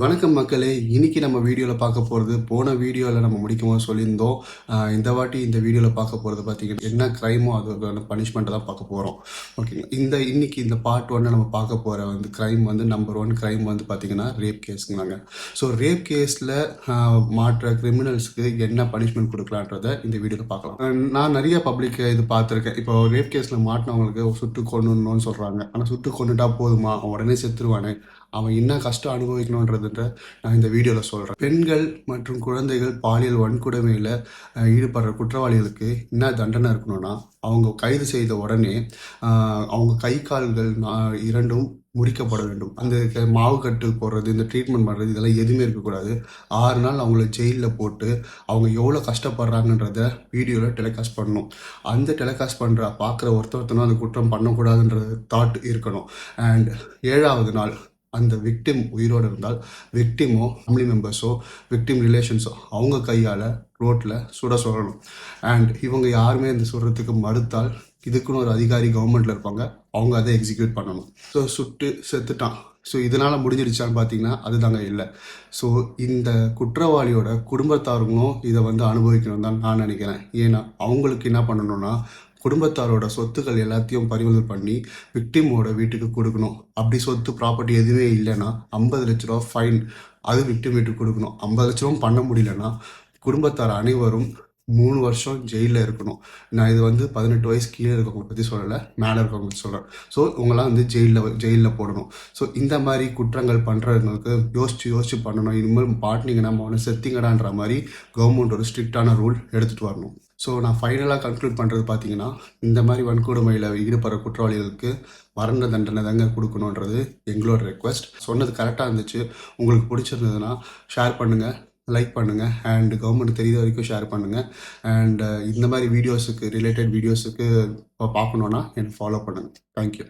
வணக்கம் மக்களே! இன்னைக்கு நம்ம வீடியோல பார்க்க போறது, போன வீடியோல நம்ம முடிக்கும்போது சொல்லியிருந்தோம். இந்த வாட்டி இந்த வீடியோல பார்க்க போறது பார்த்தீங்கன்னா, என்ன கிரைமோ அதுக்கான பனிஷ்மெண்ட்ட தான் பார்க்க போறோம். ஓகேங்களா. இன்னைக்கு இந்த பார்ட் 1 நம்ம பார்க்க போற கிரைம் நம்பர் 1 கிரைம் பார்த்தீங்கன்னா, ரேப் கேஸ்ங்களாங்க. ஸோ ரேப் கேஸ்ல மாட்ற கிரிமினல்ஸ்க்கு என்ன பனிஷ்மெண்ட் குடுக்கலான்றத இந்த வீடியோல பார்க்கலாம். நான் நெறைய பப்ளிக் இது பார்த்துருக்கேன். இப்போ ரேப் கேஸ்ல மாட்டுனவங்களுக்கு சுட்டு கொன்னுடணும்னு சொல்றாங்க. ஆனா சுட்டு கொன்னுட்டா போதுமா? அவன் உடனே செத்துருவானே! அவன் என்ன கஷ்டம் அனுபவிக்கணுன்றத நான் இந்த வீடியோவில் சொல்கிறேன். பெண்கள் மற்றும் குழந்தைகள் பாலியல் வன்கொடுமையில் ஈடுபடுற குற்றவாளிகளுக்கு என்ன தண்டனை இருக்கணும்னா, அவங்க கைது செய்த உடனே அவங்க கை கால்கள் இரண்டும் முறிக்கப்பட வேண்டும். அந்த மாவு கட்டு போடுறது, இந்த ட்ரீட்மெண்ட் பண்ணுறது இதெல்லாம் எதுவுமே இருக்கக்கூடாது. 6 நாள் அவங்கள ஜெயிலில் போட்டு அவங்க எவ்வளோ கஷ்டப்படுறாங்கன்றத வீடியோவில் டெலிகாஸ்ட் பண்ணணும். அந்த டெலிகாஸ்ட் பார்க்குற ஒருத்தனும் அந்த குற்றம் பண்ணக்கூடாதுன்ற தாட் இருக்கணும். அண்ட் 7வது நாள் அந்த விக்டிம் உயிரோடு இருந்தால் விக்டிமோ ஃபேமிலி மெம்பர்ஸோ விக்டிம் ரிலேஷன்ஸோ அவங்க கையால் ரோட்டில் சுட சொல்லணும். அண்ட் இவங்க யாருமே இந்த சுடுறதுக்கு மறுத்தால் இதுக்குன்னு ஒரு அதிகாரி கவர்மெண்ட்டில் இருப்பாங்க, அவங்க அதை எக்ஸிக்யூட் பண்ணணும். ஸோ சுட்டு செத்துட்டான், ஸோ இதனால் முடிஞ்சிடுச்சான்னு பார்த்தீங்கன்னா அதுதாங்க இல்லை. ஸோ இந்த குற்றவாளியோட குடும்பத்தாருங்களும் இதை அனுபவிக்கணும் தான் நான் நினைக்கிறேன். ஏன்னா அவங்களுக்கு என்ன பண்ணணும்னா, குடும்பத்தாரோட சொத்துக்கள் எல்லாத்தையும் பறிமுதல் பண்ணி விக்டிமோட வீட்டுக்கு கொடுக்கணும். அப்படி சொத்து ப்ராப்பர்ட்டி எதுவுமே இல்லைன்னா 50 லட்ச ரூபா ஃபைன் அது விக்டிம் வீட்டுக்கு கொடுக்கணும். 50 லட்ச ரூபா பண்ண முடியலன்னா குடும்பத்தார் அனைவரும் 3 வருஷம் ஜெயிலில் இருக்கணும். நான் இது 18 வயசு கீழே இருக்கவங்களை பற்றி சொல்லலை, மேலே இருக்கவங்க சொல்கிறேன். ஸோ இவங்களாம் ஜெயிலில் போடணும். ஸோ இந்த மாதிரி குற்றங்கள் பண்ணுறவங்களுக்கு யோசிச்சு பண்ணணும். இனிமேல் பாட்டினீங்கன்னா அவனை செத்திங்கடான்ற மாதிரி கவர்மெண்ட் ஒரு ஸ்ட்ரிக்டான ரூல் எடுத்துகிட்டு வரணும். ஸோ நான் ஃபைனலாக கன்க்ளூட் பண்ணுறது பார்த்தீங்கன்னா, இந்த மாதிரி வன்கொடுமையில் ஈடுபடுற குற்றவாளிகளுக்கு மரண தண்டனை தாங்க கொடுக்கணுன்றது எங்களோட ரெக்வஸ்ட். சொன்னது கரெக்டாக இருந்துச்சு. உங்களுக்கு பிடிச்சிருந்ததுன்னா ஷேர் பண்ணுங்கள், லைக் பண்ணுங்கள், அண்ட் கவர்மெண்ட் தெரியாத வரைக்கும் ஷேர் பண்ணுங்கள். அண்ட் இந்த மாதிரி ரிலேட்டட் வீடியோஸுக்கு பார்க்கணுன்னா என்னை ஃபாலோ பண்ணுங்கள். தேங்க்யூ.